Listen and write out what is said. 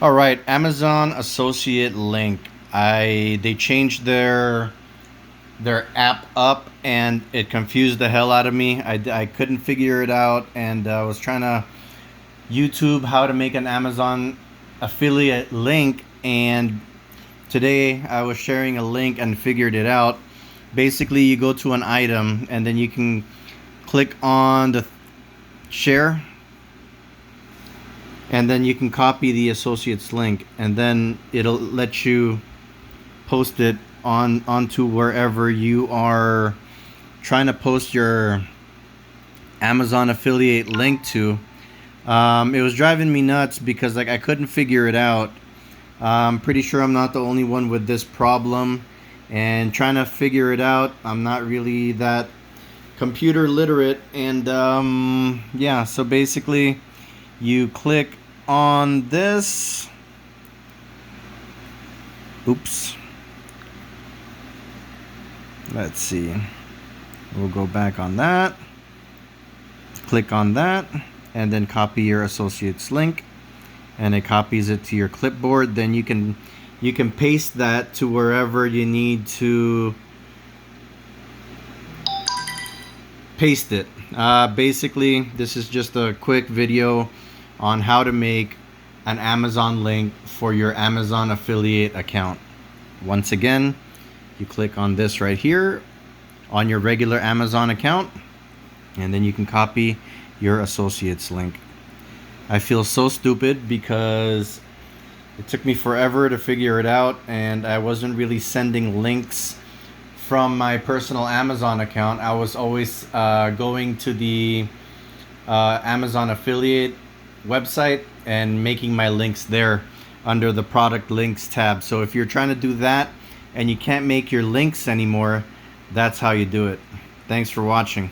All right, Amazon Associate Link. They changed their app up, and it confused the hell out of me. I couldn't figure it out, and I was trying to YouTube how to make an Amazon affiliate link, and today I was sharing a link and figured it out. Basically, you go to an item, and then you can click on the share, and then you can copy the associates link, and then it'll let you post it onto wherever you are trying to post your Amazon affiliate link to. It was driving me nuts because I couldn't figure it out. I'm pretty sure I'm not the only one with this problem, and trying to figure it out, I'm not really that computer literate. And yeah, so basically you click on this. Oops. Let's see. We'll go back on that. Click on that and then copy your associates link, and it copies it to your clipboard. Then you can paste that to wherever you need to paste it. Basically, this is just a quick video on how to make an Amazon link for your Amazon affiliate account. Once again, you click on this right here on your regular Amazon account, and then you can copy your associates link. I feel so stupid because it took me forever to figure it out, and I wasn't really sending links from my personal Amazon account. I was always going to the Amazon affiliate website and making my links there under the product links tab. So if you're trying to do that and you can't make your links anymore, that's how you do it. Thanks for watching.